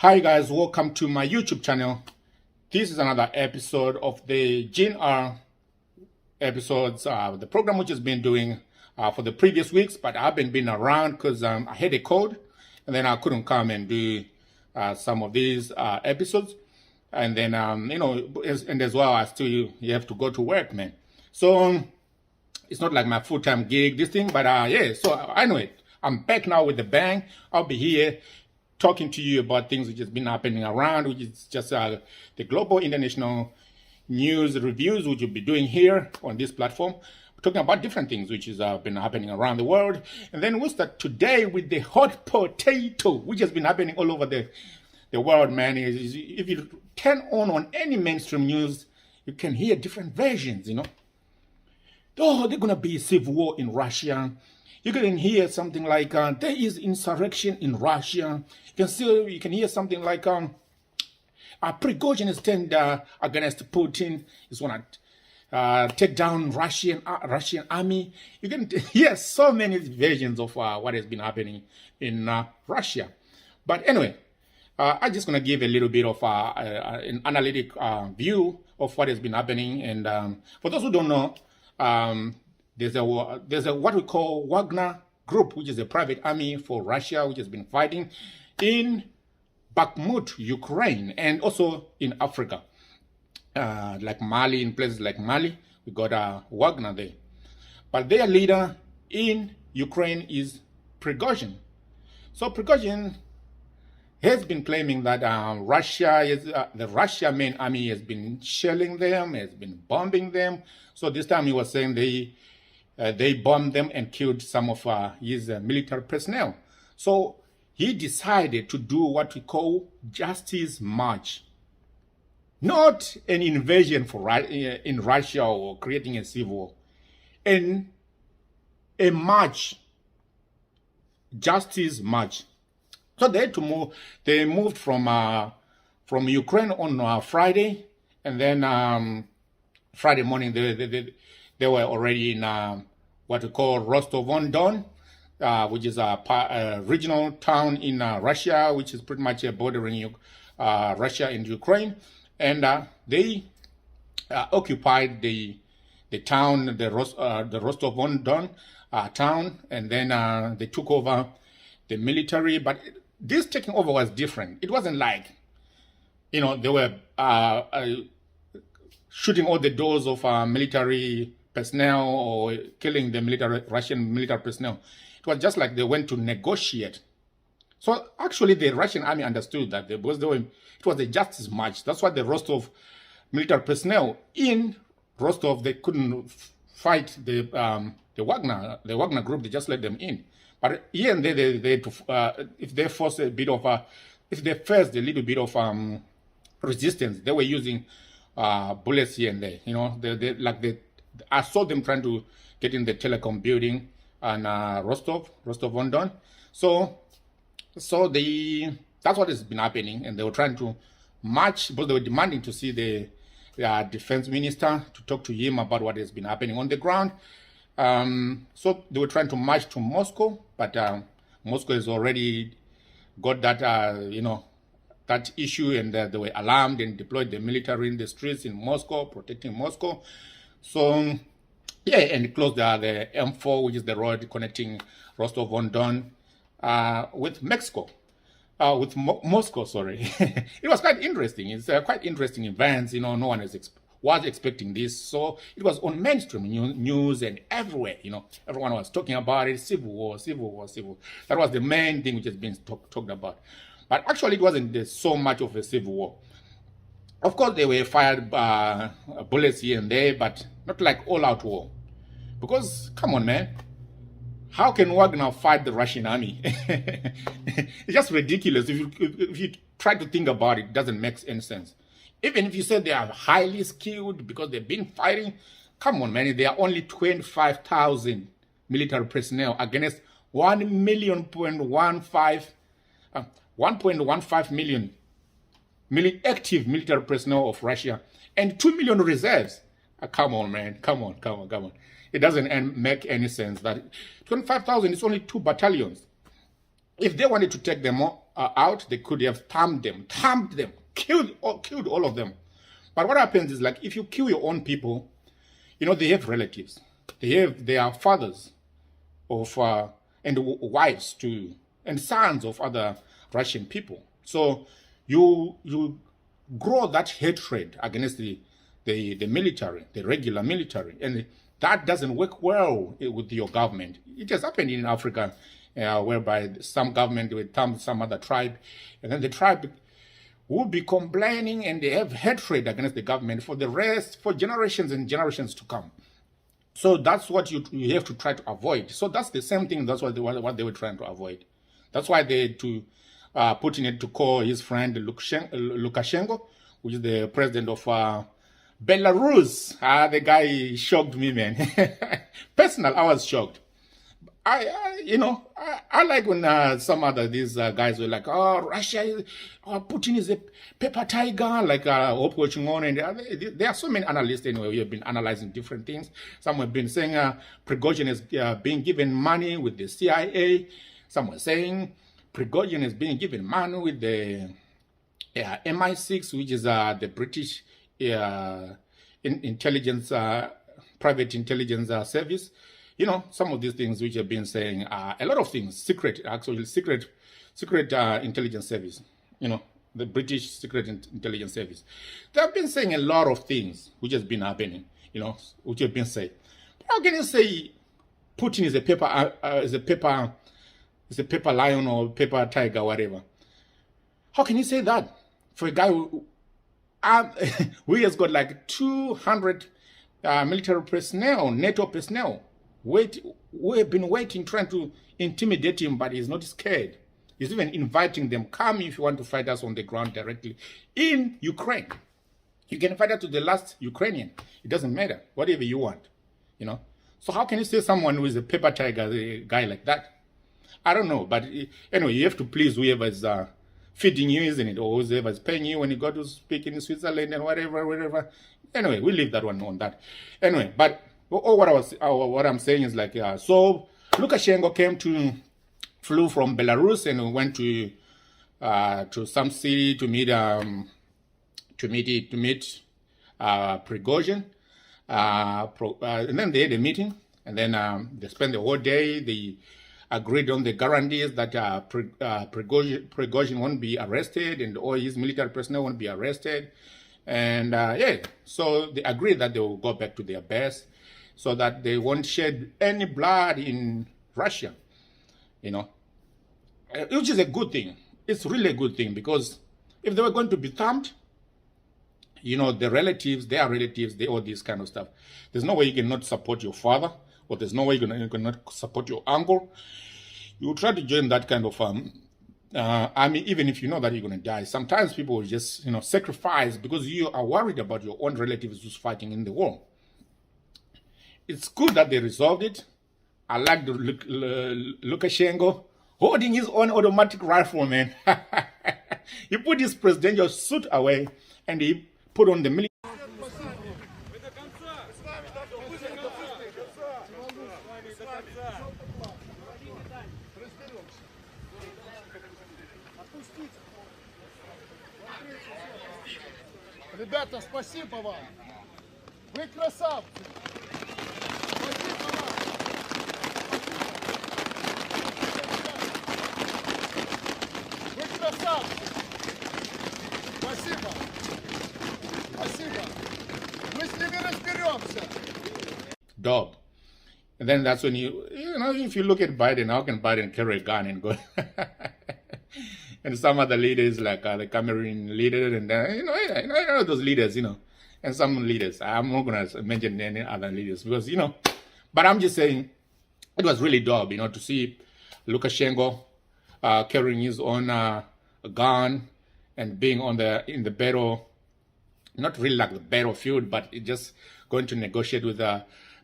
Hi guys, welcome to my YouTube channel. This is another episode of the GINR episodes, the program which has been doing for the previous weeks, but I haven't been around because I had a cold and then I couldn't come and do some of these episodes. And then, and as well, you have to go to work, man. So it's not like my full-time gig, this thing, but yeah, so anyway, I'm back now with a bang. I'll be here talking to you about things which has been happening around, which is just the global international news reviews, which we'll be doing here on this platform. We're talking about different things which has been happening around the world. And then we'll start today with the hot potato, which has been happening all over the world, man. If you turn on any mainstream news, you can hear different versions, Oh, there's going to be a civil war in Russia. You can hear something like there is insurrection in Russia. You can hear something like Prigozhin is turned against Putin. He's going to take down Russian army. You can hear so many versions of what has been happening in Russia. But anyway, I'm just going to give a little bit of an analytic view of what has been happening. And for those who don't know, there's a what we call Wagner Group, which is a private army for Russia, which has been fighting in Bakhmut, Ukraine, and also in Africa, like Mali, in places like Mali, we got Wagner there. But their leader in Ukraine is Prigozhin. So Prigozhin has been claiming that the Russia main army has been shelling them, has been bombing them. So this time he was saying they bombed them and killed some of his military personnel. So he decided to do what we call justice march. Not an invasion in Russia or creating a civil war. And a march, justice march. So they had to move. They moved from Ukraine on Friday, and then Friday morning they were already in what we call Rostov-on-Don, which is a regional town in Russia, which is pretty much bordering Russia and Ukraine, and they occupied the town, the Rostov-on-Don town, and then they took over the military. But this taking over was different. It wasn't like, they were shooting all the doors of military personnel or killing the Russian military personnel. It was just like they went to negotiate. So actually the Russian army understood that it was a justice march. That's why the Rostov military personnel in Rostov, they couldn't fight the Wagner group. They just let them in. But here and there, if they faced a little bit of resistance, they were using bullets here and there. I saw them trying to get in the telecom building and Rostov-on-Don. So that's what has been happening, and they were trying to march, but they were demanding to see the defense minister to talk to him about what has been happening on the ground. So they were trying to march to Moscow, but Moscow has already got that that issue, and they were alarmed and deployed the military in the streets in Moscow, protecting Moscow. So yeah, and closed the M4, which is the road connecting Rostov-on-Don with Mexico, with Moscow. Sorry, it was quite interesting. It's quite interesting events. No one was expecting this, so it was on mainstream news and everywhere. Everyone was talking about it. Civil war. That was the main thing which has been talked about. But actually, it wasn't so much of a civil war. Of course, they were fired bullets here and there, but not like all-out war. Because, come on, man. How can Wagner fight the Russian army? It's just ridiculous. If you try to think about it, it doesn't make any sense. Even if you say they are highly skilled because they've been fighting, come on, man. They are only 25,000 military personnel against 1.15 million active military personnel of Russia and 2 million reserves. Come on, man. Come on. It doesn't make any sense that 25,000 is only 2 battalions. If they wanted to take them out, they could have thumbed them, killed all of them. But what happens is, like, if you kill your own people, they have relatives, they are fathers of and wives too, and sons of other Russian people. So you grow that hatred against the military, the regular military, and that doesn't work well with your government. It has happened in Africa, whereby some government will thumb some other tribe, and then the tribe will be complaining, and they have hatred against the government for generations and generations to come. So that's what you have to try to avoid. So that's the same thing. That's what they were trying to avoid. That's why they had to Putin had to call his friend Lukashenko, which is the president of Belarus. The guy shocked me, man. Personal, I was shocked. I like when some other these guys were like, oh, Russia, Putin is a paper tiger, like Hope watching on, and there are so many analysts anyway who have been analyzing different things. Some have been saying Prigozhin is being given money with the CIA. Some were saying Prigozhin is being given money with the MI6, which is the British intelligence, private intelligence service. Some of these things which have been saying a lot of things, secret intelligence service, the British secret intelligence service. They have been saying a lot of things which has been happening, which have been said. But how can you say Putin is a paper lion or paper tiger, whatever? How can you say that for a guy who has got like 200 military personnel, NATO personnel? We have been waiting, trying to intimidate him, but he's not scared. He's even inviting them, come if you want to fight us on the ground directly in Ukraine. You can fight us to the last Ukrainian. It doesn't matter, whatever you want, So how can you say someone who is a paper tiger, a guy like that? I don't know, but anyway, you have to please whoever is feeding you, isn't it? Or whoever is paying you when you go to speak in Switzerland and whatever. Anyway, we leave that one on that. Anyway, but what I'm saying is like, so Lukashenko flew from Belarus and went to some city to meet Prigozhin, and then they had a meeting, and then they spent the whole day. They agreed on the guarantees that Prigozhin won't be arrested and all his military personnel won't be arrested, and so they agreed that they will go back to their base, so that they won't shed any blood in Russia, which is a good thing. It's really a good thing, because if they were going to be thumbed, their relatives, all this kind of stuff. There's no way you cannot support your father, or there's no way you cannot support your uncle. You try to join that kind of army, even if you know that you're going to die. Sometimes people will just, sacrifice because you are worried about your own relatives who's fighting in the war. It's good that they resolved it. I like the Lukashenko holding his own automatic rifle, man. He put his presidential suit away and he put on the military. Ребята, спасибо вам. Вы красавцы. Спасибо. Спасибо. Мы с ними разберемся. Dog. And then that's when if you look at Biden, how can Biden carry a gun and go? And some other leaders, like the Cameroon leader, and those leaders, and some leaders. I'm not going to mention any other leaders because, but I'm just saying it was really dope, to see Lukashenko carrying his own gun and being in the battle, not really like the battlefield, but just going to negotiate with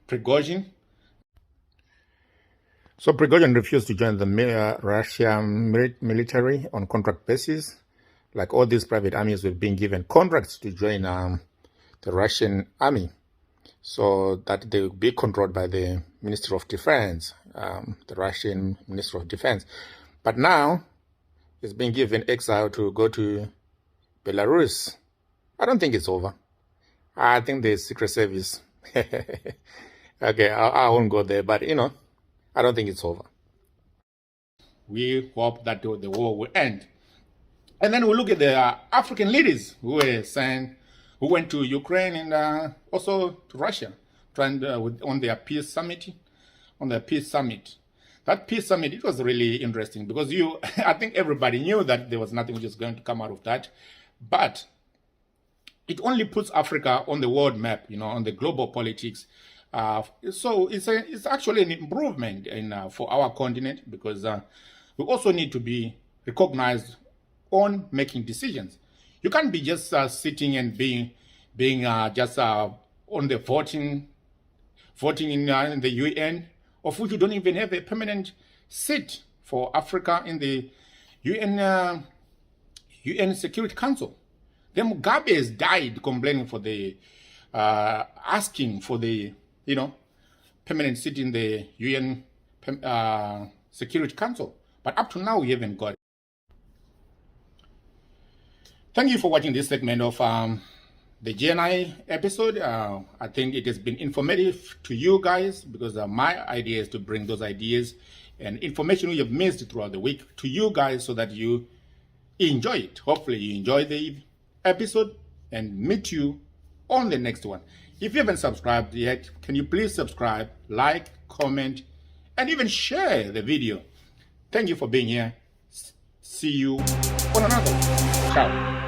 Prigozhin. So Prigozhin refused to join the Russian military on contract basis. Like all these private armies were being given contracts to join the Russian army, so that they will be controlled by the Minister of Defense, the Russian Minister of Defense. But now is being given exile to go to Belarus. I don't think it's over. I think the Secret Service. Okay, I won't go there, but I don't think it's over. We hope that the war will end. And then we look at the African leaders who went to Ukraine and also to Russia, trying on their peace summit. That peace summit, it was really interesting because I think everybody knew that there was nothing which is going to come out of that, but it only puts Africa on the world map, on the global politics. So it's actually an improvement for our continent, because we also need to be recognized on making decisions. You can't be just sitting and being just on the voting in the UN, of which you don't even have a permanent seat for Africa in the UN Security Council. Then Mugabe has died complaining for the asking for the permanent seat in the UN Security Council, but up to now we haven't got it. Thank you for watching this segment of the GNI episode. I think it has been informative to you guys, because my idea is to bring those ideas and information we have missed throughout the week to you guys so that you enjoy it. Hopefully you enjoy the episode, and meet you on the next one. If you haven't subscribed yet, can you please subscribe, like, comment, and even share the video. Thank you for being here. See you on another. Ciao.